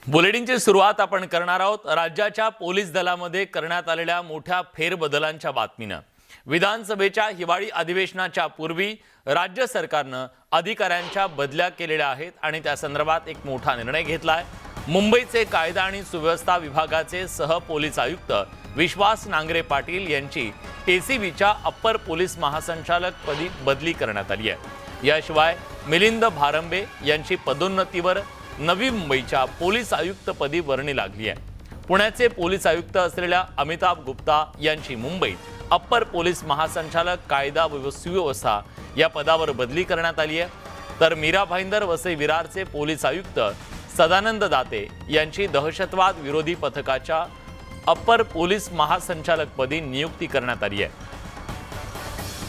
बुलेटिनची सुरुवात आपण करणार आहोत राज्याच्या पोलीस दलामध्ये करण्यात आलेल्या मोठ्या फेरबदलांच्या बातमीनं। विधानसभेच्या हिवाळी अधिवेशनाच्या पूर्वी राज्य सरकारनं अधिकाऱ्यांच्या बदल्या केलेल्या आहेत आणि त्या संदर्भात एक मोठा निर्णय घेतला आहे। मुंबईचे कायदा आणि सुव्यवस्था विभागाचे सह पोलीस आयुक्त विश्वास नांगरे पाटील यांची एसीबीच्या अप्पर पोलीस महासंचालक पदी बदली करण्यात आली आहे। याशिवाय मिलिंद भारंबे यांची पदोन्नतीवर नवी मुंबईच्या पोलीस आयुक्तपदी वर्णी लागली आहे। पुण्याचे पोलीस आयुक्त असलेल्या अमिताभ गुप्ता यांची मुंबईत अप्पर पोलीस महासंचालक कायदा व सुव्यवस्था या पदावर बदली करण्यात आली आहे। तर मीरा भाईंदर वसई विरारचे पोलीस आयुक्त सदानंद दाते यांची दहशतवाद विरोधी पथकाच्या अप्पर पोलीस महासंचालकपदी नियुक्ती करण्यात आली आहे।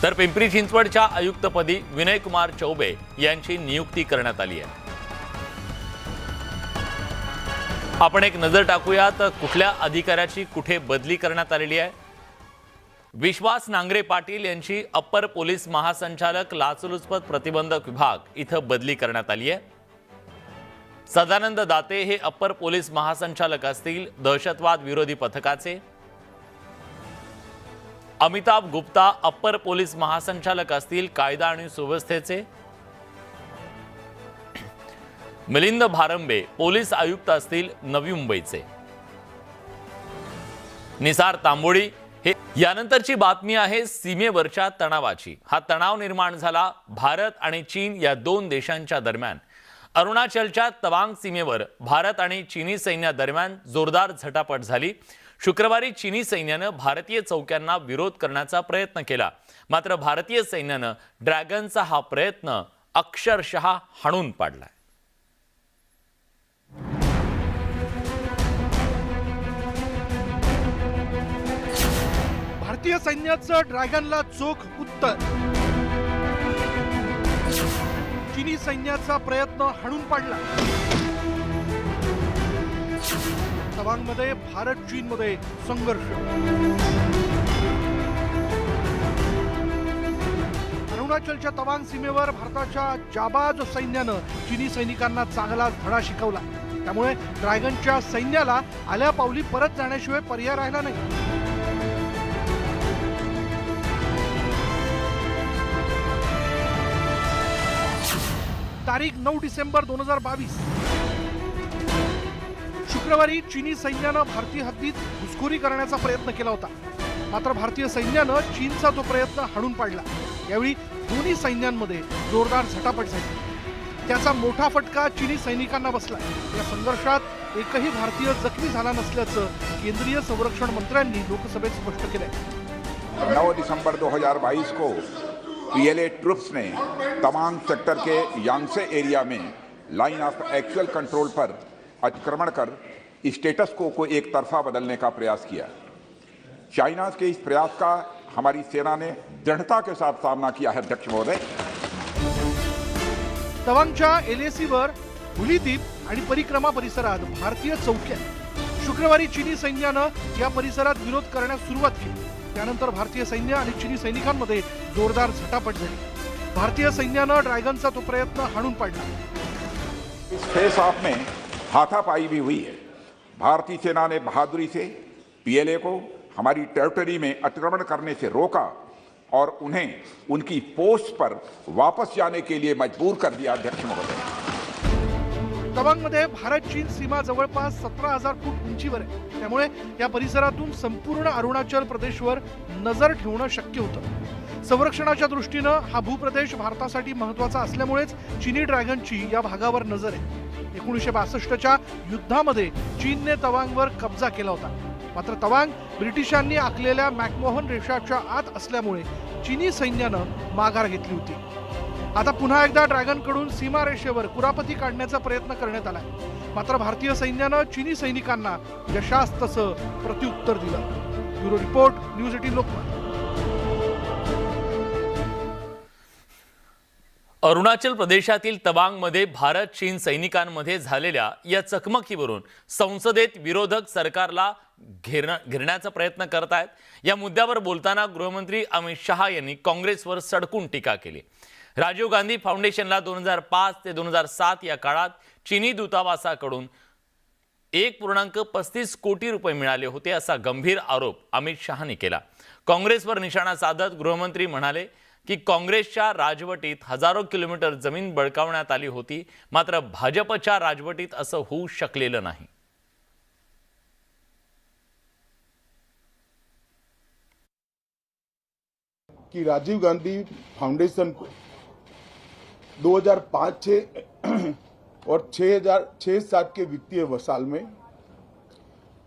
तर पिंपरी चिंचवडच्या आयुक्तपदी विनय कुमार चौबे यांची नियुक्ती करण्यात आली आहे। आपण एक नजर टाकूयात कुठल्या अधिकाऱ्याची कुठे बदली करण्यात आलेली आहे। विश्वास नांगरे पाटील यांची अप्पर पोलीस महासंचालक लाचलुचपत प्रतिबंधक विभाग इथं बदली करण्यात आली आहे। सदानंद दाते हे अप्पर पोलीस महासंचालक असतील दहशतवाद विरोधी पथकाचे। अमिताभ गुप्ता अप्पर पोलीस महासंचालक असतील कायदा आणि सुव्यवस्थेचे। मिलिंद भारंबे पोलीस आयुक्त असतील नवी मुंबईचे। निसार तांबोळी हे यानंतरची बातमी आहे सीमेवरच्या तणावाची। हा तणाव निर्माण झाला भारत आणि चीन या दोन देशांच्या दरम्यान। अरुणाचलच्या तवांग सीमेवर भारत आणि चीनी सैन्यादरम्यान जोरदार झटापट झाली। शुक्रवारी चीनी सैन्याने भारतीय चौक्यांना विरोध करण्याचा प्रयत्न केला, मात्र भारतीय सैन्याने ड्रॅगनचा हा प्रयत्न अक्षरशः हाणून पाडला। भारतीय सैन्याचं ड्रॅगनला चोख उत्तर। चीनी सैन्याचा प्रयत्न हाणून पाडला। तवांगमध्ये भारत चीनमध्ये संघर्ष। अरुणाचलच्या तवांग सीमेवर भारताच्या जाबाज सैन्यानं चीनी सैनिकांना चांगला धडा शिकवला। त्यामुळे ड्रॅगनच्या सैन्याला आल्या पावली परत जाण्याशिवाय पर्याय राहिला नाही। तारीख 9 डिसेंबर 2022 शुक्रवारी चीनी सैन्यानं भारतीय हद्दीत घुसखोरी करण्याचा प्रयत्न केला होता, मात्र भारतीय सैन्यानं चीनचा तो प्रयत्न हाणून पाडला। यावेळी दोन्ही सैन्यांमध्ये जोरदार झटापट झाली। त्याचा मोठा फटका चीनी सैनिकांना बसला। या संघर्षात एकही भारतीय जखमी झाला नसल्याचं केंद्रीय संरक्षण मंत्र्यांनी लोकसभेत स्पष्ट केलंय। 9 दिसंबर 2022 को पीएलए ट्रुप्स ने तवांग सेक्टर के यांगसे एरिया में लाइन ऑफ एक्चुअल कंट्रोल पर अतिक्रमण कर स्टेटस को एक तरफा बदलने का प्रयास किया। चाइना के इस प्रयास का हमारी सेना ने दृढ़ता के साथ सामना किया है। अध्यक्ष महोदय, तवांगच्या एलएसीवर हुलीद्वीप आणि परिक्रमा परिसरात भारतीय चौक्या। शुक्रवारी चीनी सैन्यानं या परिसरात विरोध करण्यास सुरुवात केली। त्यानंतर भारतीय सैन्य आणि चीनी सैनिकांमध्ये जोरदार झटापट झाली। भारतीय सैन्यानं ड्रॅगनचा तो प्रयत्न हाणून पाडला। इस फेस ऑफ में हाथापाई भी हुई है। भारतीय सेना ने बहादुरी से पीएलए को हमारी टेरिटरी में अतिक्रमण करने से रोका और उन्हें उनकी पोस्ट पर वापस जाने के लिए मजबूर कर दिया। अध्यक्ष महोदय, तवांगमध्ये भारत चीन सीमा जवळपास 17,000 फूट उंचीवर आहे। त्यामुळे या परिसरातून संपूर्ण अरुणाचल प्रदेशवर नजर ठेवणं शक्य होतं। संरक्षणाच्या दृष्टीनं हा भूप्रदेश भारतासाठी महत्त्वाचा असल्यामुळेच चीनी ड्रॅगनची या भागावर नजर आहे। 1962च्या युद्धामध्ये चीनने तवांगवर कब्जा केला होता, मात्र तवांग ब्रिटिशांनी आखलेल्या मॅकमोहन रेषाच्या आत असल्यामुळे चीनी सैन्यानं माघार घेतली होती। आता पुन्हा एकदा ड्रॅगनकडून सीमारेषेवर कुरापती काढण्याचा प्रयत्न करण्यात आलाय, मात्र भारतीय सैन्यानं चीनी सैनिकांना यशास तसं प्रत्युत्तर दिलं। Bureau report, news 18 Lokmat. Arunachal प्रदेशातील तवांगमध्ये भारत चीन सैनिकांमध्ये झालेल्या या चकमकीवरून संसदेत विरोधक सरकारला घेरण्याचा प्रयत्न करत आहेत। या मुद्द्यावर बोलताना गृहमंत्री अमित शहा यांनी काँग्रेसवर सडकून टीका केली। राजीव गांधी फाउंडेशनला 2005 ते 2007 या काळात चीनी दूतावासाकडून 1.35 कोटी रुपये मिळाले होते असा गंभीर आरोप अमित शहानी केला। काँग्रेसवर निशाणा साधत गृहमंत्री म्हणाले की काँग्रेसच्या राजवटीत हजारो किलोमीटर जमीन बळकावण्यात आली होती, मात्र भाजपच्या राजवटीत असं होऊ शकलेलं नाही। कि राजीव गांधी फाउंडेशन को 2005-6 और 2006-7 के वित्तीय साल में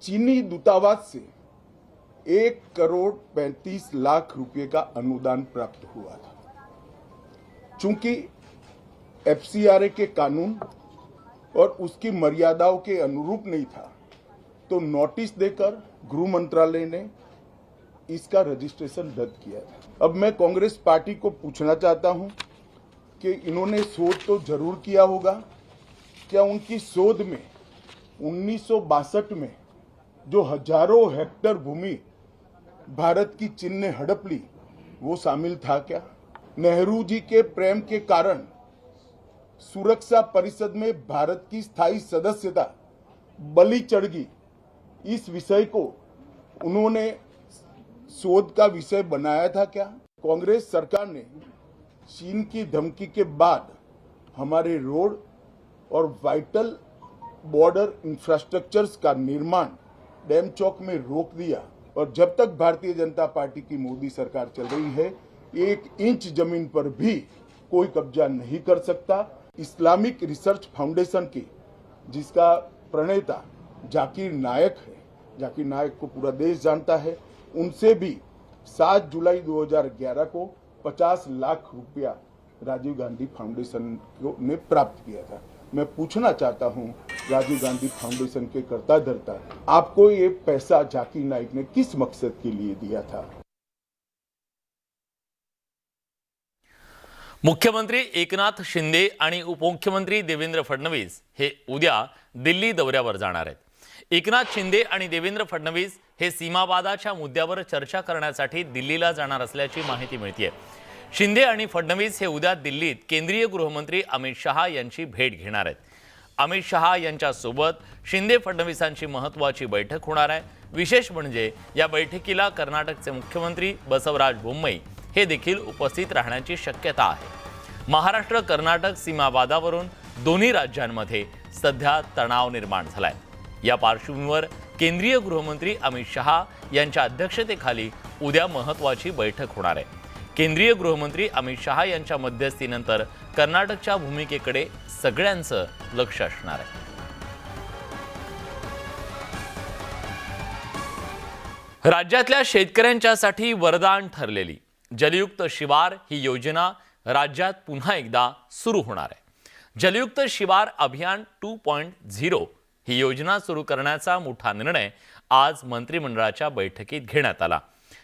चीनी दूतावास से 1,35,00,000 रुपए का अनुदान प्राप्त हुआ था। चूंकि एफसीआरए के कानून और उसकी मर्यादाओं के अनुरूप नहीं था, तो नोटिस देकर गृह मंत्रालय ने इसका रजिस्ट्रेशन रद्द किया था। अब मैं कांग्रेस पार्टी को पूछना चाहता हूं कि इन्होंने शोध तो जरूर किया होगा, क्या उनकी शोध में 1962 में जो हजारों हेक्टेयर भूमि भारत की चीन ने हड़प ली वो शामिल था क्या? नेहरू जी के प्रेम के कारण सुरक्षा परिषद में भारत की स्थायी सदस्यता बलि चढ़ गई। इस विषय को उन्होंने शोध का विषय बनाया था क्या? कांग्रेस सरकार ने चीन की धमकी के बाद हमारे रोड और वाइटल बॉर्डर इंफ्रास्ट्रक्चर्स का निर्माण डैम चौक में रोक दिया, और जब तक भारतीय जनता पार्टी की मोदी सरकार चल रही है 1 इंच जमीन पर भी कोई कब्जा नहीं कर सकता। इस्लामिक रिसर्च फाउंडेशन की जिसका प्रणेता जाकिर नायक है, जाकिर नायक को पूरा देश जानता है, उनसे भी 7 जुलाई 2011 को 50 लाख रुपया राजीव गांधी फाउंडेशन ने प्राप्त किया था। मैं पूछना चाहता हूं राजीव गांधी फाउंडेशन के कर्ता धर्ता, आपको ये पैसा जाकिर नाइक ने किस मकसद के लिए दिया था? मुख्यमंत्री एकनाथ शिंदे आणि उपमुख्यमंत्री देवेंद्र फडणवीस हे उद्या दिल्ली दौऱ्यावर जाणार आहेत। एकनाथ शिंदे आणि देवेंद्र फडणवीस हे सीमावादाच्या मुद्द्यावर चर्चा करण्यासाठी दिल्लीला जाणार असल्याची माहिती मिळतेय। शिंदे आणि फडणवीस हे उद्या दिल्लीत केंद्रीय गृहमंत्री अमित शहा यांची भेट घेणार आहेत। अमित शहा यांच्या सोबत शिंदे फडणवीसांची महत्त्वाची बैठक होणार आहे। विशेष म्हणजे या बैठकीला कर्नाटकचे मुख्यमंत्री बसवराज बोम्मई हे देखील उपस्थित राहण्याची शक्यता आहे। महाराष्ट्र कर्नाटक सीमावादावरून दोन्ही राज्यांमध्ये सध्या तणाव निर्माण झालाय। या पार्श्वभूमीवर केंद्रीय गृहमंत्री अमित शहा यांच्या अध्यक्षतेखाली उद्या महत्त्वाची बैठक होणार आहे। केंद्रीय गृहमंत्री अमित शहा यांच्या मध्यस्थीनंतर कर्नाटकच्या भूमिकेकडे सगळ्यांचं लक्ष असणार आहे। राज्यातल्या शेतकऱ्यांच्यासाठी वरदान ठरलेली जलयुक्त शिवार ही योजना राज्यात पुन्हा एकदा सुरू होणार आहे। जलयुक्त शिवार अभियान 2.0 ही योजना सुरू करण्याचा मोठा निर्णय आज मंत्रिमंडळाच्या बैठकीत घेण्यात आला।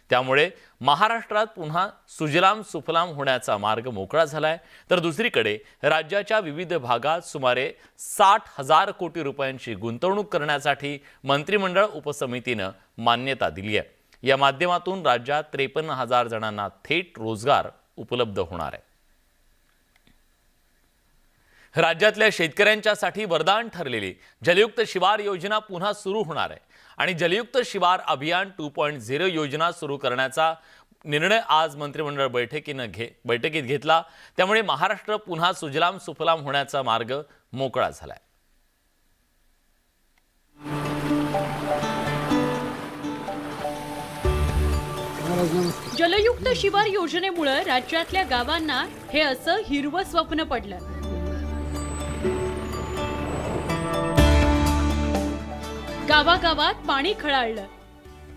त्यामुळे महाराष्ट्रात पुन्हा सुजलाम सुफलाम होण्याचा मार्ग मोकळा झालाय, तर दुसरीकडे राज्याच्या विविध भागात सुमारे 60,000 कोटी रुपयांची गुंतवणूक करण्यासाठी मंत्रिमंडळ उपसमितीने मान्यता दिली आहे। या माध्यमातून राज्यात 53,000 जणांना थेट रोजगार उपलब्ध होणार आहे। राज्यातल्या शेतकऱ्यांच्यासाठी वरदान ठरलेली जलयुक्त शिवार योजना पुन्हा सुरू होणार आहे आणि जलयुक्त शिवार अभियान 2.0 योजना सुरू करण्याचा निर्णय आज मंत्रिमंडळ बैठकीत घेतला। त्यामुळे महाराष्ट्र पुन्हा सुजलाम सुफलाम होण्याचा मार्ग मोकळा झालाय। जलयुक्त शिवार योजनेमुळे राज्यातल्या गावांना हे असं हिरवं स्वप्न पडलं। गावागावात पाणी खळाळलं।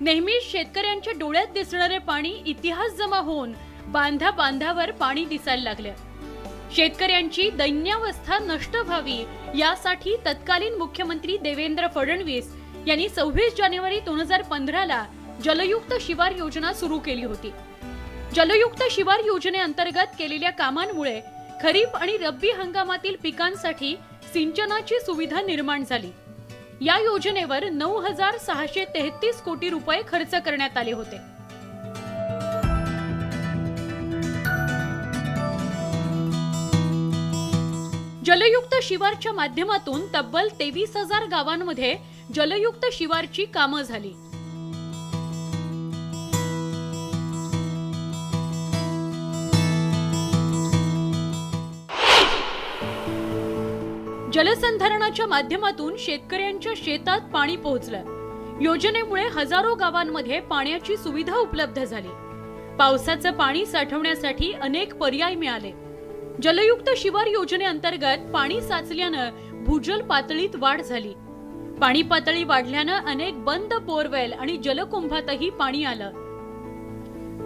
नेहमी शेतकऱ्यांच्या डोळ्यात दिसणारे पाणी इतिहास जमा होऊन बांधा बांधावर पाणी दिसायला लागलं। शेतकऱ्यांची दैन्यावस्था नष्ट व्हावी यासाठी तत्कालीन मुख्यमंत्री देवेंद्र फडणवीस यांनी 26 जानेवारी 2015 ला जलयुक्त शिवार योजना सुरू केली होती। जलयुक्त शिवार योजनेअंतर्गत केलेल्या कामांमुळे खरीप आणि रब्बी हंगामातील पिकांसाठी सिंचनाची सुविधा निर्माण झाली। या योजनेवर 9,633 कोटी रुपये खर्च करण्यात आले होते। जलयुक्त शिवारच्या माध्यमातून तब्बल 23,000 गावांमध्ये जलयुक्त शिवारची कामं झाली. जलसंधारणाच्या माध्यमातून शेतकऱ्यांच्या शेतात पाणी पोहोचलं. योजनेमुळे हजारो गावांमध्ये पाण्याची सुविधा उपलब्ध झाली. पावसाचं पाणी साठवण्यासाठी अनेक पर्याय मिळाले. जलयुक्त शिवार योजनेअंतर्गत पाणी साचल्यानं भूजल पातळीत वाढ झाली. पाणी पातळी वाढल्यानं अनेक बंद बोरवेल आणि जलकुंभातही पाणी आलं.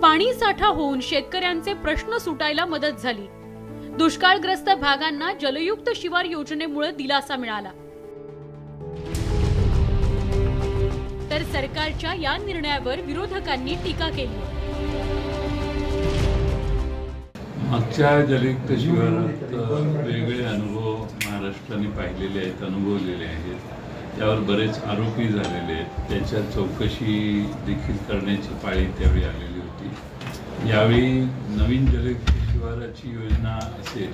पाणी साठा होऊन शेतकऱ्यांचे प्रश्न सुटायला मदत झाली. दुष्काळग्रस्त भागांना जलयुक्त शिवार योजनेमुळे दिलासा मिळाला. तर सरकारच्या या निर्णयावर विरोधकांनी टीका केली. मागच्या जलयुक्त शिवारात वेगवेगळे अनुभव महाराष्ट्राने पाहिलेले आहेत, अनुभवलेले आहेत. त्यावर बरेच आरोपी झालेले आहेत. त्याच्या चौकशी देखील करण्याची पाळी त्यावेळी आलेली होती. यावेळी नवीन जलयुक्त शिवाराची योजना असेल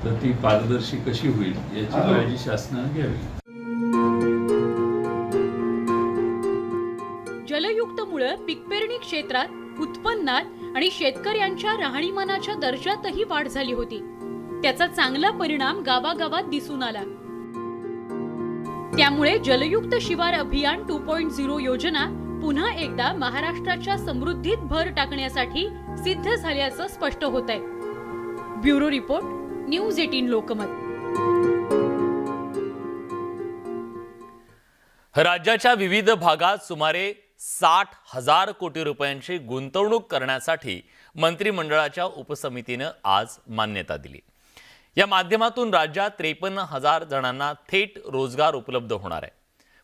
तर ती पारदर्शी कशी होईल याची काळजी शासनाने घ्यावी. जलयुक्तमुळे पीकपेरणी क्षेत्रात, उत्पन्नात आणि शेतकऱ्यांच्या राहणीमानाच्या दर्जातही वाढ झाली होती. त्याचा चांगला परिणाम गावागावात दिसून आला. त्यामुळे जलयुक्त शिवार अभियान 2.0 योजना पुन्हा एकदा महाराष्ट्राच्या समृद्धीत भर टाकण्यासाठी सिद्ध झाल्याचं स्पष्ट होत आहे. Bureau report, news 18 Lokmat. राज्याच्या विविध भागात सुमारे 60,000 कोटी रुपयांची गुंतवणूक करण्यासाठी मंत्रिमंडळाच्या उपसमितीनं आज मान्यता दिली. या माध्यमातून राज्यात 53,000 जणांना थेट रोजगार उपलब्ध होणार आहे.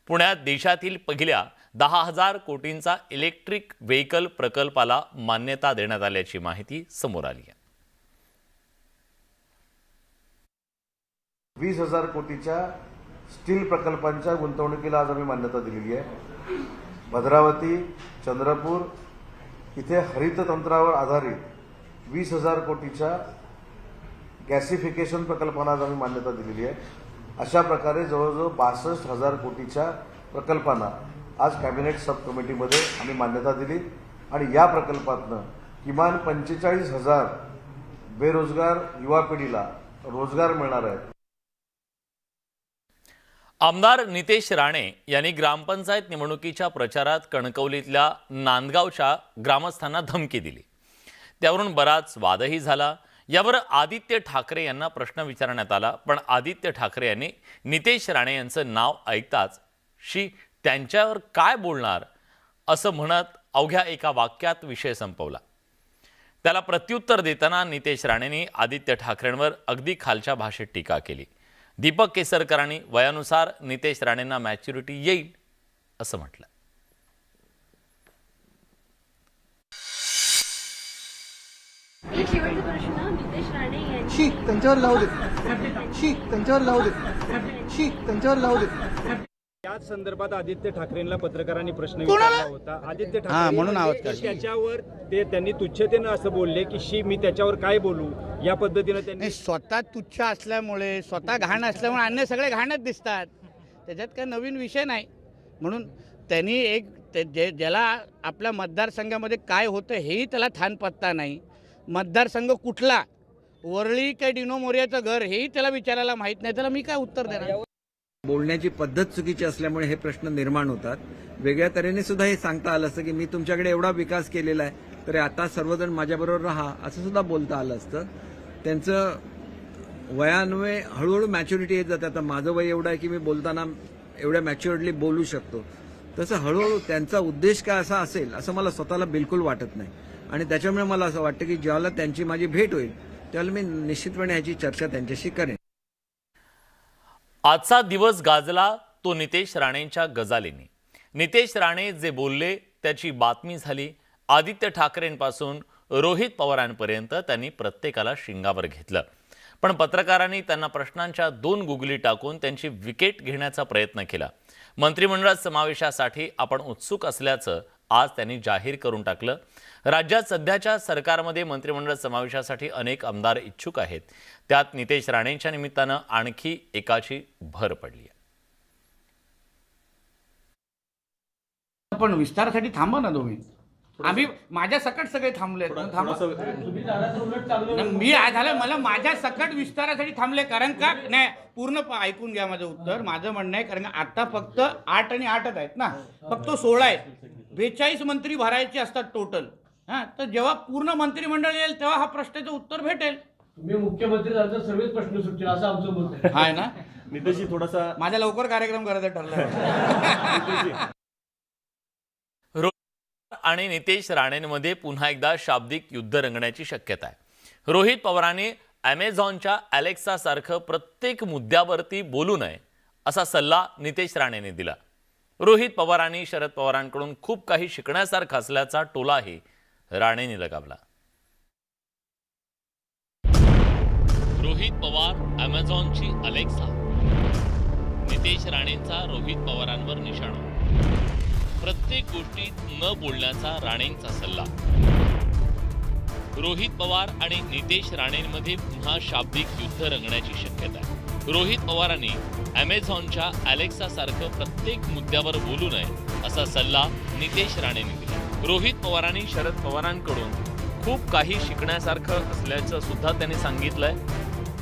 पुण्यात देशातील पहिल्या 10,000 कोटींचा इलेक्ट्रिक व्हेकल प्रकल्पाला मान्यता देण्यात आल्याची माहिती समोर आली आहे. 20,000 कोटीच्या स्टील प्रकल्पांच्या गुंतवणुकीला आज आम्ही मान्यता दिलेली आहे. भद्रावती, चंद्रपूर इथे हरित तंत्रावर आधारित 20,000 कोटीच्या गॅसिफिकेशन प्रकल्पांना आज आम्ही मान्यता दिलेली आहे. अशा प्रकारे जवळजवळ 62,000 कोटीच्या प्रकल्पांना आज कॅबिनेट सब कमिटीमध्ये आम्ही मान्यता दिली आणि या प्रकल्पातनं किमान 45,000 बेरोजगार युवा पिढीला रोजगार मिळणार आहे. आमदार नितेश राणे यांनी ग्रामपंचायत निवडणुकीच्या प्रचारात कणकवलीतल्या नांदगावच्या ग्रामस्थांना धमकी दिली. त्यावरून बराच वादही झाला. यावर आदित्य ठाकरे यांना प्रश्न विचारण्यात आला, पण आदित्य ठाकरे यांनी नितेश राणे यांचं नाव ऐकताच शी त्यांच्यावर काय बोलणार असं म्हणत अवघ्या एका वाक्यात विषय संपवला. त्याला प्रत्युत्तर देताना नितेश राणेंनी आदित्य ठाकरेंवर अगदी खालच्या भाषेत टीका केली. दीपक केसरकरांनी वयानुसार नितेश राणेंना मॅच्युरिटी येईल असं म्हटलं. एक शेवटचा प्रश्न, नितेश राणे यांची शी त्यांच्यावर लावू दे. शी त्यांच्यावर लावू दे. शी त्यांच्यावर लावू दे. याच संदर्भात आदित्य ठाकरेंना पत्रकारांनी प्रश्न विचारला होता. आदित्य ठाकरे म्हणून आवाज काढला. त्याच्यावर त्यांनी तुच्छतेनं असं बोलले की शी मी त्याच्यावर काय बोलू या पद्धतीनं त्यांनी नाही, स्वतः तुच्छ असल्यामुळे, स्वतः घाण असल्यामुळे अन्य सगळे घाणच दिसतात. त्याच्यात काही नवीन विषय नाही. म्हणून त्यांनी ज्याला आपल्या मतदारसंघामध्ये काय होतं हेही त्याला ठाण पत्ता नाही. मतदारसंघ कुठला, वरळी काय डिनो मोरियाचं घर हेही त्याला विचारायला माहीत नाही. त्याला मी काय उत्तर देणार. बोलण्याची पद्धत चुकीची असल्यामुळे हे प्रश्न निर्माण होतात. वेगळ्या तऱ्हेने सुद्धा हे सांगता आलं असतं की मी तुमच्याकडे एवढा विकास केलेला आहे तरी आता सर्वजण माझ्याबरोबर राहा असं सुद्धा बोलता आलं असतं. त्यांचं वयान्वये हळूहळू मॅच्युरिटी येत जाते. आता माझं वय एवढं आहे की मी बोलताना एवढ्या मॅच्युअर्डली बोलू शकतो. तसं हळूहळू त्यांचा उद्देश काय असा असेल असं मला स्वतःला बिलकुल वाटत नाही. आणि त्याच्यामुळे मला असं वाटतं की ज्यावेळेला त्यांची माझी भेट होईल त्यावेळेला मी निश्चितपणे ह्याची चर्चा त्यांच्याशी करेन. आजचा दिवस गाजला तो नितेश राणेंच्या गजालीने. नितेश राणे जे बोलले त्याची बातमी झाली. आदित्य ठाकरेंपासून रोहित पवारांपर्यंत त्यांनी प्रत्येकाला शिंगावर घेतलं. पण पत्रकारांनी त्यांना प्रश्नांच्या 2 गुगली टाकून त्यांची विकेट घेण्याचा प्रयत्न केला. मंत्रिमंडळात समावेशासाठी आपण उत्सुक असल्याचं आज त्यांनी जाहीर करून टाकलं. राज्यात सध्याच्या सरकारमध्ये मंत्रिमंडळ समावेशासाठी अनेक आमदार इच्छुक आहेत. त्यात नितेश राणेंच्या निमित्तानं आणखी एकाची भर पडली आहे. आपण विस्तारासाठी थांबा ना तुम्ही. आम्ही माझ्या सकट सगळे थांबले. थांबा. मी झालं मला माझ्या सकट विस्तारासाठी थांबले. कारण का नाही, पूर्ण ऐकून घ्या माझं उत्तर. माझं म्हणणं आहे, कारण आता फक्त 8 आणि 8च आहेत ना, फक्त 16 आहेत. 42 मंत्री भरायचे असतात टोटल. हां, तर जेव्हा पूर्ण मंत्रिमंडळ येईल तेव्हा हा प्रश्नाचं उत्तर भेटेल. तुम्ही मुख्यमंत्री झाले तर सर्वच प्रश्न सुटतील असं आमचं मत आहे. हाय ना, नितेशजी थोडासा माझा लवकर कार्यक्रम करायचा ठरला. आणि नितेश राणेंमध्ये पुन्हा एकदा शाब्दिक युद्ध रंगण्याची शक्यता आहे. रोहित पवारांनी ॲमेझॉनच्या अलेक्सा सारखं प्रत्येक मुद्द्यावरती बोलू नये असा सल्ला नितेश राणेंनी दिला. रोहित पवारांनी शरद पवारांकडून खूप काही शिकण्यासारखं असल्याचा टोलाही राणेंनी लगावला. रोहित पवार ॲमेझॉनची अलेक्सा, नितेश राणेंचा रोहित पवारांवर निशाणा. प्रत्येक गोष्टीत न बोलण्याचा राणेंचा सल्ला. रोहित पवार आणि नितेश राणेंमध्ये पुन्हा शाब्दिक युद्ध रंगण्याची शक्यता आहे. रोहित पवारांनी ॲमेझॉनच्या अलेक्सा सारखं प्रत्येक मुद्द्यावर बोलू नये असा सल्ला नितेश राणेंनी दिला. रोहित पवारांनी शरद पवारांकडून खूप काही शिकण्यासारखं असल्याचं सुद्धा त्यांनी सांगितलंय.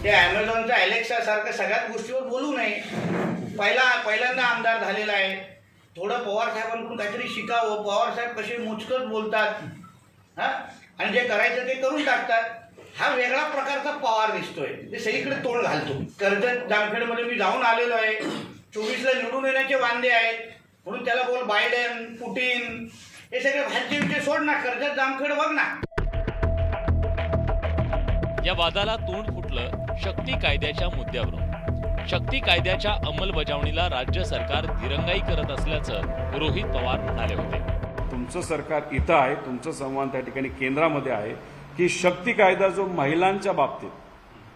ते ॲमेझॉनच्या अलेक्सा सारखं सगळ्याच गोष्टीवर बोलू नये. पहिल्यांदा आमदार झालेला आहे. थोडं पवार साहेबांकडून काहीतरी शिकावं. पवार साहेब कसे मोजकच बोलतात, हां, आणि जे करायचं ते करून टाकतात. हा वेगळा प्रकारचा पवार दिसतोय. ते सगळीकडे तोंड घालतो. कर्जत जामखेडमध्ये मी जाऊन आलेलो आहे. 24ला निवडून येण्याचे वांदे आहेत म्हणून त्याला बोल बायडेन, पुटिन, हे सगळे भाजचे विषय सोड ना. कर्जत जामखेड बघ ना. या वादाला तोंड फुटलं शक्ती कायद्याच्या मुद्द्यावरून. शक्ती कायद्याच्या अंमलबजावणीला राज्य सरकार दिरंगाई करत असल्याचं रोहित पवार म्हणाले होते. तुमचं सरकार इथं आहे, तुमचं संवाद त्या ठिकाणी केंद्रामध्ये आहे की शक्ती कायदा जो महिलांच्या बाबतीत,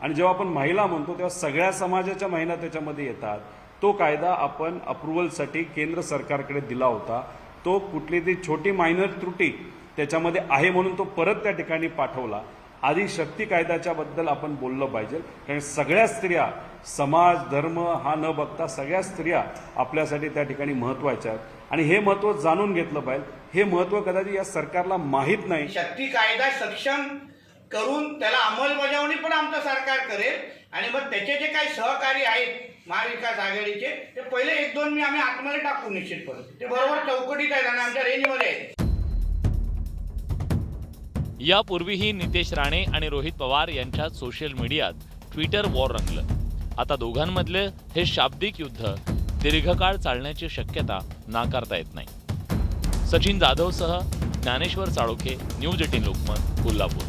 आणि जेव्हा आपण महिला म्हणतो तेव्हा सगळ्या समाजाच्या महिला त्याच्यामध्ये येतात, तो कायदा आपण अप्रुव्हलसाठी केंद्र सरकारकडे दिला होता. तो कुठली ती छोटी मायनर त्रुटी त्याच्यामध्ये आहे म्हणून तो परत त्या ठिकाणी पाठवला. आधी शक्ती कायद्याच्या बद्दल आपण बोललं पाहिजे, कारण सगळ्या स्त्रिया, समाज, धर्म हा न बघता सगळ्या स्त्रिया आपल्यासाठी त्या ठिकाणी महत्त्वाच्या आहेत आणि हे महत्त्व जाणून घेतलं पाहिजे. हे महत्त्व कदाचित या सरकारला माहीत नाही. शक्ती कायदा सक्षम करून त्याला अंमलबजावणी पण आमचं सरकार करेल आणि मग त्याचे जे काही सहकारी आहेत महाविकास आघाडीचे, ते पहिले 1-2 मी आम्ही आतमध्ये टाकू निश्चितपणे. ते बरोबर चौकटीत आहेत आणि आमच्या रेंजमध्ये आहेत. यापूर्वीही नितेश राणे आणि रोहित पवार यांच्यात सोशल मीडियात ट्विटर वॉर रंगलं. आता दोघांमधले हे शाब्दिक युद्ध दीर्घकाळ चालण्याची शक्यता नाकारता येत नाही. सचिन जाधवसह ज्ञानेश्वर चाळोखे, न्यूज 18 लोकमत, कोल्हापूर.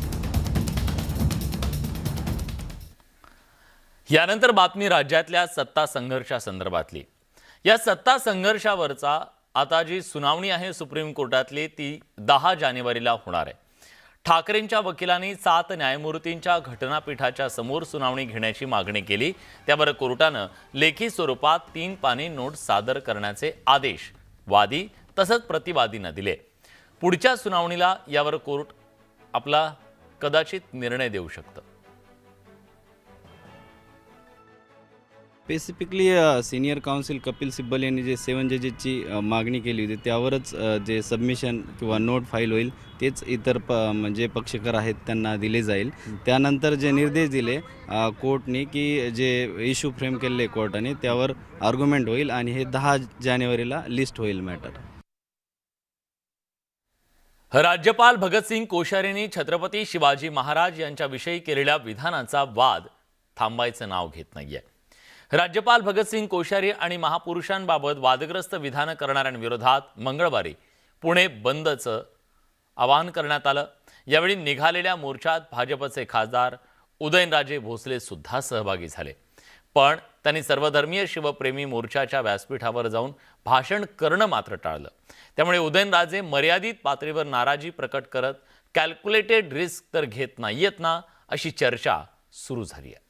यानंतर बातमी राज्यातल्या सत्ता संघर्षासंदर्भातली. या सत्ता संघर्षावरचा आता जी सुनावणी आहे सुप्रीम कोर्टातली ती 10 जानेवारीला होणार आहे. ठाकरेंच्या वकिलांनी 7 न्यायमूर्तींच्या घटनापीठाच्या समोर सुनावणी घेण्याची मागणी केली. त्यावर कोर्टानं लेखी स्वरूपात 3 पानी नोट सादर करण्याचे आदेश वादी तसंच प्रतिवादींना दिले. पुढच्या सुनावणीला यावर कोर्ट आपला कदाचित निर्णय देऊ शकतं. Specifically senior council Kapil Sibal यांनी जे 7 जजेसची मागणी केली होती त्यावरच जे सबमिशन किंवा नोट फाईल होईल तेच इतर म्हणजे पक्षकार आहेत त्यांना दिले जाईल. त्यानंतर जे निर्देश दिले कोर्टने की जे इश्यू फ्रेम केलेले कोर्टाने त्यावर आर्ग्युमेंट होईल आणि हे 10 जानेवारीला लिस्ट होईल मॅटर. राज्यपाल भगतसिंग कोश्यारींनी छत्रपती शिवाजी महाराज यांच्याविषयी केलेल्या विधानाचा वाद थांबायचं नाव घेत नाहीये. राज्यपाल भगतसिंग कोश्यारी आणि महापुरुषांबाबत वादग्रस्त विधानं करणाऱ्यांविरोधात मंगळवारी पुणे बंदचं आवाहन करण्यात आलं. यावेळी निघालेल्या मोर्चात भाजपचे खासदार उदयनराजे भोसले सुद्धा सहभागी झाले. पण त्यांनी सर्वधर्मीय शिवप्रेमी मोर्चाच्या व्यासपीठावर जाऊन भाषण करणं मात्र टाळलं. त्यामुळे उदयनराजे मर्यादित पातळीवर नाराजी प्रकट करत कॅल्क्युलेटेड रिस्क तर घेत नाहीयेत ना अशी चर्चा सुरू झाली आहे.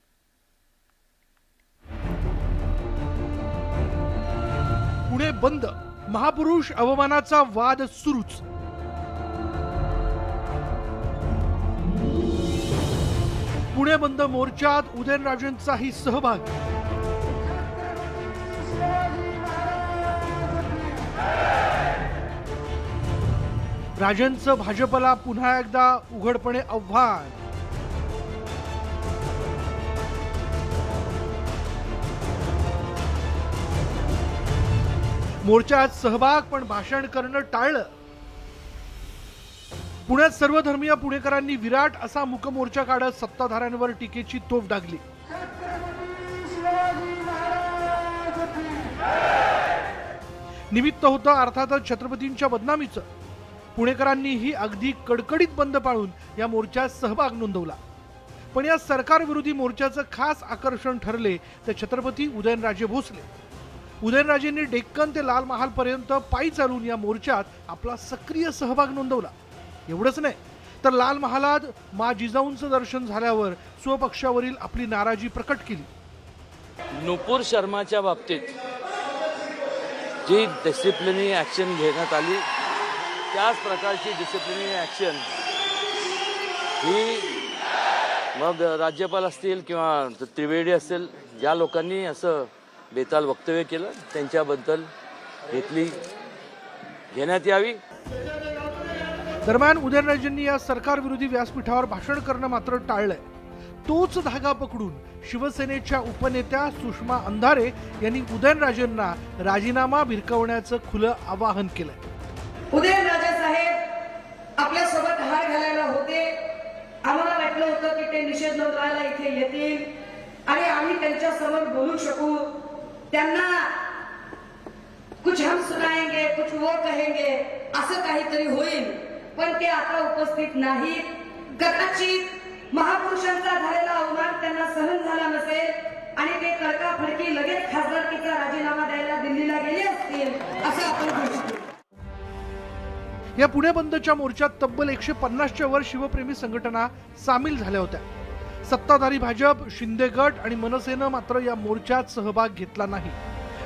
पुणे बंद, महापुरुष अवमानाचा वाद सुरूच. पुणे बंद मोर्चात उदयनराजेंचाही सहभाग. राजेंचं भाजपला पुन्हा एकदा उघडपणे आव्हान. मोर्चात सहभाग पण भाषण करणं टाळलं. पुण्यात सर्वधर्मीय पुणेकरांनी विराट असा मूक मोर्चा काढत सत्ताधाऱ्यांवर टीकेची तोफ डागली. निमित्त होतं अर्थातच छत्रपतींच्या बदनामीचं. पुणेकरांनीही अगदी कडकडीत बंद पाळून या मोर्चात सहभाग नोंदवला. पण या सरकारविरोधी मोर्चाचं खास आकर्षण ठरले ते छत्रपती उदयनराजे भोसले. उदयनराजेंनी डेक्कन ते लाल महाल पर्यंत पायी चालून या मोर्चात आपला सक्रिय सहभाग नोंदवला. एवढंच नाही तर लाल महालात मा जिजाऊंचं दर्शन झाल्यावर स्वपक्षावरील आपली नाराजी प्रकट केली. नुपूर शर्माच्या बाबतीत जी डिसिप्लिनरी ॲक्शन घेण्यात आली त्याच प्रकारची डिसिप्लिनरी ॲक्शन ही मग राज्यपाल असतील किंवा त्रिवेदी असेल ज्या लोकांनी असं बेताल वक्तव्य केलं त्यांच्याबद्दल घेण्यात यावी. दरम्यान उदयनराजेंनी या सरकारविरोधी व्यासपीठावर भाषण करणं मात्र टाळलंय. तोच धागा पकडून शिवसेनेच्या उपनेत्या सुषमा अंधारे यांनी उदयनराजेंना राजीनामा भिरकवण्याचं खुलं आवाहन केलंय. उदयनराजे साहेब आपल्या सोबत हार घालायला होते. आम्हाला वाटलं होतं की ते निषेध नोंदवायला इथे येतील आणि आम्ही त्यांच्या समोर बोलू शकू. त्यांना कुछ हम सुनाएंगे कुछ वो कहेंगे असं काहीतरी होईल. पण ते आता उपस्थित नाहीत. कदाचित महापुरुषांचा झालेला अवमान त्यांना सहन झाला नसेल आणि ते तडकाफडकी लगेच खासदारकीचा राजीनामा द्यायला दिल्लीला गेले असतील असं आपण म्हणू शकतो. या पुणे बंदच्या मोर्चात तब्बल 150च्या वर शिवप्रेमी संघटना सामील झाल्या होत्या. सत्ताधारी भाजप, शिंदे गट आणि मनसेनं मात्र या मोर्चात सहभाग घेतला नाही.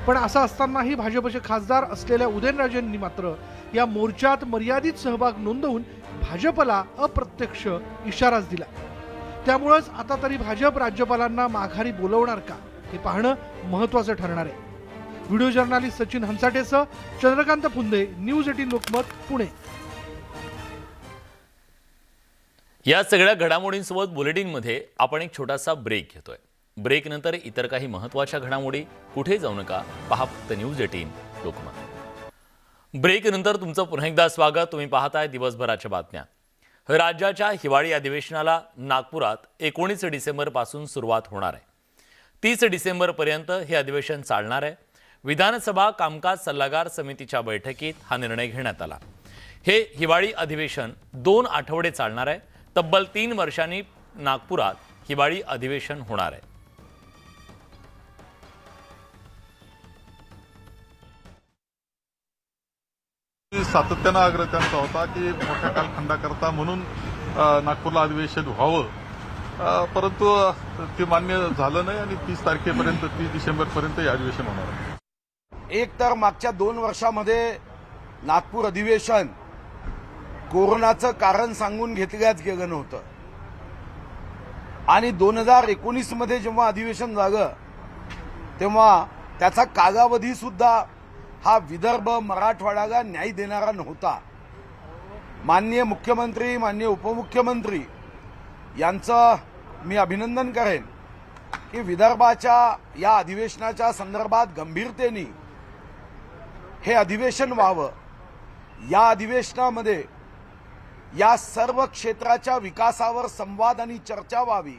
पण असं असतानाही भाजपचे खासदार असलेल्या उदयनराजेंनी मात्र या मोर्चात मर्यादित सहभाग नोंदवून भाजपला अप्रत्यक्ष इशाराच दिला. त्यामुळेच आता तरी भाजप राज्यपालांना माघारी बोलवणार का हे पाहणं महत्त्वाचं ठरणार आहे. व्हिडिओ जर्नालिस्ट सचिन हंसाटेसह चंद्रकांत फुंदे, न्यूज 18 लोकमत, पुणे. या सगळ्या घडामोडींसोबत बुलेटिनमध्ये आपण एक छोटासा ब्रेक घेतोय. ब्रेक नंतर इतर काही महत्त्वाच्या घडामोडी. कुठे जाऊ नका, पहा फक्त न्यूज 18 लोकमत. ब्रेक नंतर तुमचं पुन्हा एकदा स्वागत. तुम्ही पाहताय दिवसभराच्या बातम्या. राज्याच्या हिवाळी अधिवेशनाला नागपुरात 19 डिसेंबर पासून सुरुवात होणार आहे. 30 डिसेंबर पर्यंत हे अधिवेशन चालणार आहे. विधानसभा कामकाज सल्लागार समितीच्या बैठकीत हा निर्णय घेण्यात आला. हे हिवाळी अधिवेशन 2 आठवडे चालणार आहे. तब्बल 3 वर्षांनी नागपुरात हिवाळी अधिवेशन होणार आहे. सातत्यानं आग्रह त्यांचा होता की मोठ्या कालखंडाकरता म्हणून नागपूरला अधिवेशन व्हावं, परंतु ते मान्य झालं नाही आणि 30 तारखेपर्यंत 30 डिसेंबरपर्यंत हे अधिवेशन होणार आहे. एक तर मागच्या 2 वर्षामध्ये नागपूर अधिवेशन कोरोनाचं कारण सांगून घेतल्याच गेलं नव्हतं आणि 2019 मध्ये जेव्हा अधिवेशन झालं तेव्हा त्याचा कालावधी सुद्धा हा विदर्भ मराठवाड्याला न्याय देणारा नव्हता. माननीय मुख्यमंत्री, माननीय उपमुख्यमंत्री यांचं मी अभिनंदन करेन की विदर्भाच्या या अधिवेशनाच्या संदर्भात गंभीरतेने हे अधिवेशन व्हावं. या अधिवेशनामध्ये या सर्व क्षेत्राच्या विकासावर संवाद आणि चर्चा व्हावी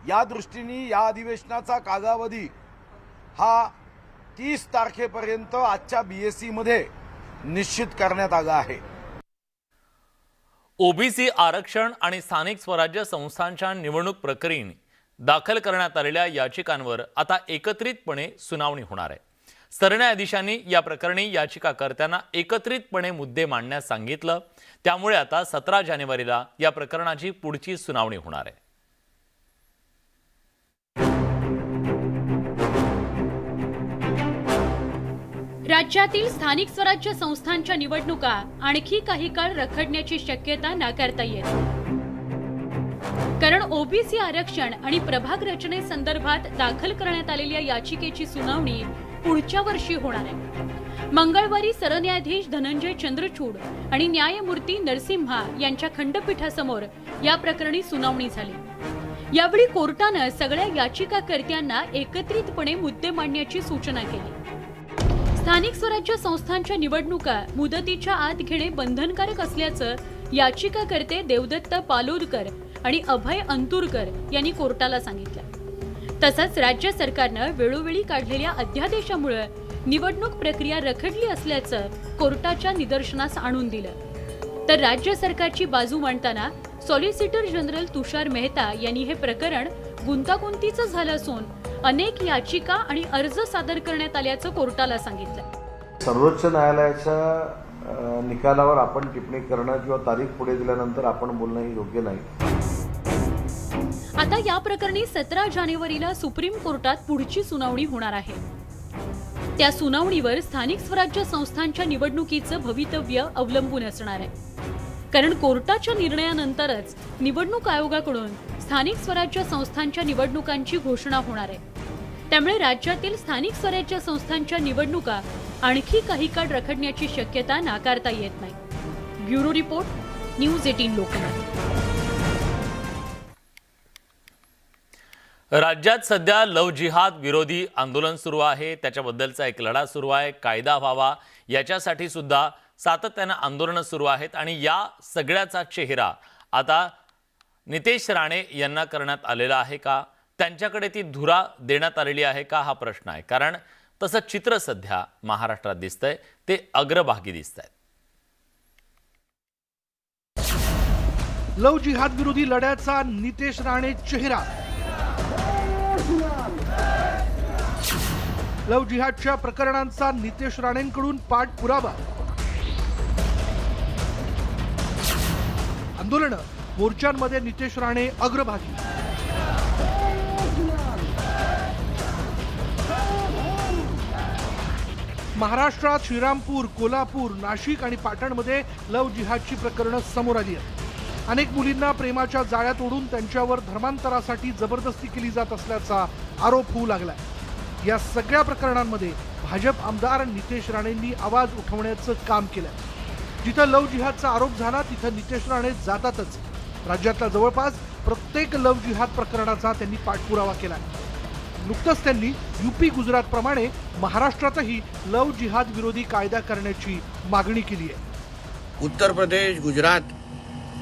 या दृष्टीने या अधिवेशनाचा कालावधी हा 30 तारखेपर्यंत आजच्या बीएससी मध्ये निश्चित करण्यात आला आहे. ओबीसी आरक्षण आणि स्थानिक स्वराज्य संस्थांच्या निवडणूक प्रकरणी दाखल करण्यात आलेल्या याचिकांवर आता एकत्रितपणे सुनावणी होणार आहे. सरन्यायाधीशांनी या प्रकरणी याचिकाकर्त्यांना एकत्रितपणे मुद्दे मांडण्यास सांगितलं. त्यामुळे आता 17 जानेवारीला या प्रकरणाची पुढची सुनावणी होणार आहे. राज्यातील स्थानिक स्वराज्य संस्थांच्या निवडणुका आणखी काही काळ रखडण्याची शक्यता नाकारता येत. कारण ओबीसी आरक्षण आणि प्रभाग रचनेसंदर्भात दाखल करण्यात आलेल्या याचिकेची सुनावणी पुढच्या वर्षी होणार आहे। मंगळवारी सरन्यायाधीश धनंजय चंद्रचूड आणि न्यायमूर्ती नरसिम्हा यांच्या खंडपीठासमोर या प्रकरणी सुनावणी झाली। यावेळी कोर्टानं सगळ्या याचिकाकर्त्यांना एकत्रितपणे मुद्दे मांडण्याची सूचना केली। स्थानिक स्वराज्य संस्थांच्या निवडणुका मुदतीच्या आत घेणे बंधनकारक असल्याचं याचिकाकर्ते देवदत्त पालोदकर आणि अभय अंतुरकर यांनी कोर्टाला सांगितलं। तसंच राज्य सरकारनं वेळोवेळी काढलेल्या अध्यादेशामुळे निवडणूक प्रक्रिया रखडली असल्याचं कोर्टाच्या निदर्शनास आणून दिलं। तर राज्य सरकारची बाजू मांडताना सॉलिसिटर जनरल तुषार मेहता यांनी हे प्रकरण गुंतागुंतीचं झालं असून अनेक याचिका आणि अर्ज सादर करण्यात आल्याचं कोर्टाला सांगितलं। सर्वोच्च न्यायालयाच्या निकालावर आपण टिप्पणी करणं किंवा तारीख पुढे दिल्यानंतर आपण बोलणं हे योग्य नाही। आता या प्रकरणी 17 जानेवारीला सुप्रीम कोर्टात पुढची सुनावणी होणार आहे। त्या सुनावणीवर स्थानिक स्वराज्य संस्थांच्या निवडणुकीचं भवितव्य अवलंबून असणार आहे। कारण कोर्टाच्या निर्णयानंतरच निवडणूक आयोगाकडून स्थानिक स्वराज्य संस्थांच्या निवडणुकांची घोषणा होणार आहे। त्यामुळे राज्यातील स्थानिक स्वराज्य संस्थांच्या निवडणुका आणखी काही काळ रखडण्याची शक्यता नाकारता येत नाही। Bureau report, news 18 Lokmat. राज्यात सध्या लव जिहाद विरोधी आंदोलन सुरू आहे। त्याच्याबद्दलचा एक लढा सुरू आहे। कायदा व्हावा याच्यासाठी सुद्धा सातत्यानं आंदोलनं सुरू आहेत आणि या सगळ्याचा चेहरा आता नितेश राणे यांना करण्यात आलेला आहे का, त्यांच्याकडे ती धुरा देण्यात आलेली आहे का, हा प्रश्न आहे। कारण तसं चित्र सध्या महाराष्ट्रात दिसतंय, ते अग्रभागी दिसतंय। लव जिहाद विरोधी लढ्याचा नितेश राणे चेहरा। लव जिहादच्या प्रकरणांचा नितेश राणेंकडून पाठपुरावा। आंदोलन मोर्चांमध्ये नितेश राणे अग्रभागी। महाराष्ट्रात श्रीरामपूर, कोल्हापूर, नाशिक आणि पाटणमध्ये लव जिहादची प्रकरणं समोर आली आहेत। अनेक मुलींना प्रेमाच्या जाळ्यात ओढून त्यांच्यावर धर्मांतरासाठी जबरदस्ती केली जात असल्याचा आरोप होऊ लागलाय। या सगळ्या प्रकरणांमध्ये भाजप आमदार नितेश राणेंनी आवाज उठवण्याचं काम केलंय। जिथं लव जिहादचा आरोप झाला तिथं नितेश राणे जातातच। राज्यातल्या जवळपास प्रत्येक लव जिहाद प्रकरणाचा त्यांनी पाठपुरावा केलाय। नुकतंच त्यांनी यूपी, गुजरात प्रमाणे महाराष्ट्रातही लव जिहाद विरोधी कायदा करण्याची मागणी केली आहे। उत्तर प्रदेश, गुजरात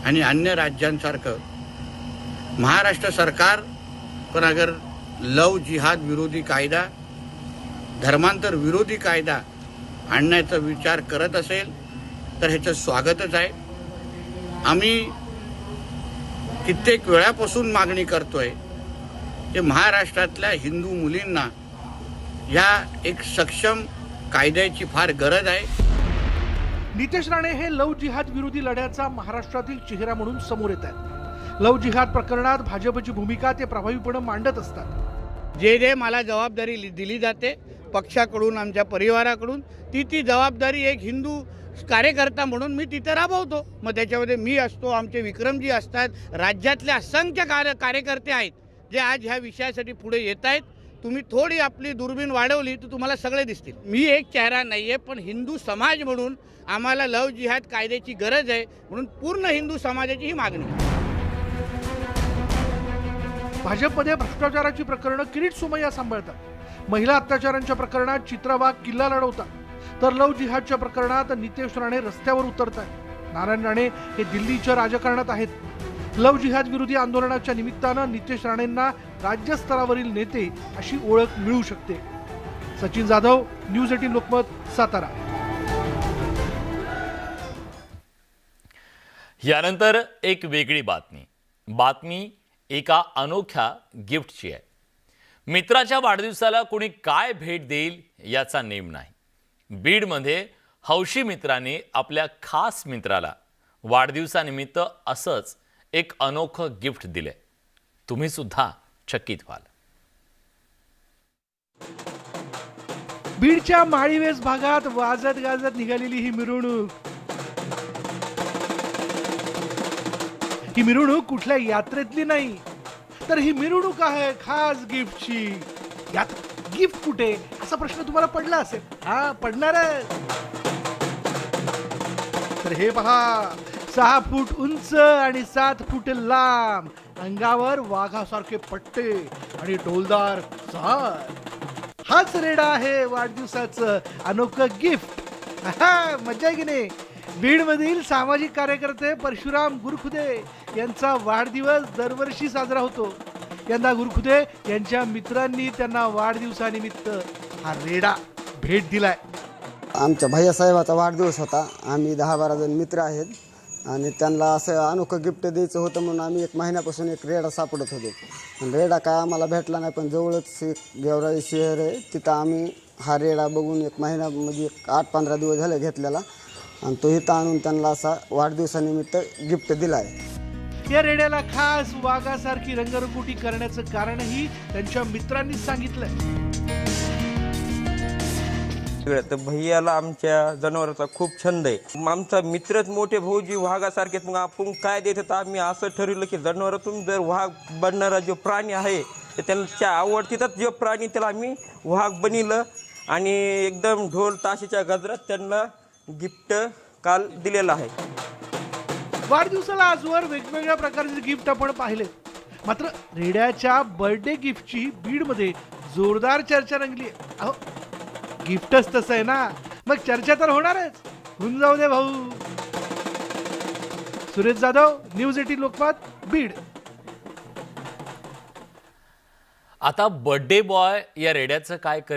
आणि अन्य राज्यांसारखं महाराष्ट्र सरकार पण अगर लव जिहाद विरोधी कायदा, धर्मांतर विरोधी कायदा आणण्याचा विचार करत असेल तर ह्याचं स्वागतच आहे। आम्ही कित्येक वेळापासून मागणी करतोय की महाराष्ट्रातल्या हिंदू मुलींना या एक सक्षम कायद्याची फार गरज आहे। नितेश राणे हे लव जिहाद विरोधी लढ्याचा महाराष्ट्रातील चेहरा म्हणून समोर येत आहेत। लव जिहाद प्रकरणात भाजपची भूमिका ते प्रभावीपणे मांडत असतात। जे मला जबाबदारी दिली जाते पक्षाकडून, आमच्या परिवाराकडून, ती जबाबदारी एक हिंदू कार्यकर्ता म्हणून मी तिथे राबवतो। मग त्याच्यामध्ये मी असतो, आमचे विक्रमजी असतात, राज्यातले असंख्य कार्यकर्ते आहेत जे आज ह्या विषयासाठी पुढे येत आहेत। तुम्ही थोडी आपली दुर्बीण वाढवली तर तुम्हाला सगळे दिसतील। मी एक चेहरा नाहीये, पण हिंदू समाज म्हणून आम्हाला लव जिहाद कायद्याची गरज आहे, म्हणून पूर्ण हिंदू समाजाची ही मागणी आहे। भाजपमध्ये भ्रष्टाचाराची प्रकरणं किरीट सोमय्या सांभाळतात। महिला अत्याचारांच्या प्रकरणात चित्रा वाघ किल्ला लढवतात, तर लव जिहादच्या प्रकरणात नितेश राणे रस्त्यावर उतरतात। नारायण राणे हे दिल्लीच्या राजकारणात आहेत। लव जिहाद विरोधी आंदोलनाच्या निमित्तानं नितेश राणेंना राज्यस्तरावरील नेते अशी ओळख मिळू शकते। सचिन जाधव, न्यूज 18 लोकमत, सातारा। यानंतर एक वेगळी बातमी एका अनोख्या गिफ्टची आहे। मित्राच्या वाढदिवसाला कोणी काय भेट देईल याचा नेम नाही। बीडमध्ये हौशी मित्राने आपल्या खास मित्राला वाढदिवसानिमित्त असंच एक अनोखं गिफ्ट दिले। तुम्ही सुद्धा चकित व्हाल। बीडच्या माळीवेस भागात वाजत गाजत निघालेली ही मिरवणूक ही मिरवणूक कुठल्या यात्रेतली नाही, तर ही मिरवणूक आहे खास गिफ्टची. यात गिफ्ट कुठे असा प्रश्न तुम्हाला पडला असेल. हा, पडणार आहे. तर हे पहा, 6 फूट उंच आणि 7 फूट लांब, अंगावर वाघासारखे पट्टे आणि डोलदार चाल. हाच रेडा आहे वाढदिवसाचं अनोखं गिफ्ट. मजा आहे की नाही. बीडमधील सामाजिक कार्यकर्ते परशुराम गुरखुदे यांचा वाढदिवस दरवर्षी साजरा होतो. यंदा गुरखुदे यांच्या मित्रांनी त्यांना वाढदिवसानिमित्त हा रेडा भेट दिलाय. आमच्या भैयासाहेबाचा वाढदिवस होता. आम्ही 10-12 जण मित्र आहेत आणि त्यांना असं अनोखं गिफ्ट द्यायचं होतं म्हणून आम्ही 1 महिन्यापासून एक रेडा सापडत होतो. रेडा काय आम्हाला भेटला नाही, पण जवळच एक गेवराई शहर आहे, तिथं आम्ही हा रेडा बघून 1 महिना म्हणजे 8-15 दिवस झाले घेतलेला आणि तो इथं आणून त्यांना असा वाढदिवसानिमित्त गिफ्ट दिला आहे. या रेड्याला खास वाघासारखी रंगरंगोटी करण्याचं कारणही त्यांच्या मित्रांनी सांगितलंय. तर भैयाला आमच्या जनावरांचा खूप छंद आहे. आमचा मित्रच मोठे भाऊजी वाघासारखे, मग आपण काय देत होतं, आम्ही असं ठरवलं की जनावरातून जर वाघ बनणारा जो प्राणी आहे तर त्यांच्या आवडतीचाच जो प्राणी त्याला आम्ही वाघ बनवलं आणि एकदम ढोल ताशेच्या गजरात त्यांना गिफ्ट काल दिलेलं आहे. वाढदिवसाला आजवर वेगवेगळ्या प्रकारचे गिफ्ट आपण पाहिले, मात्र रेड्याच्या बर्थडे गिफ्टची बीडमध्ये जोरदार चर्चा रंगली. अहो, गिफ्टच तसं आहे ना, मग चर्चा तर होणारच. होऊन जाऊ दे भाऊ. सुरेश जाधव, न्यूज 18 लोकमत, बीड. आता बर्थडे बॉय या रेड्याचं काय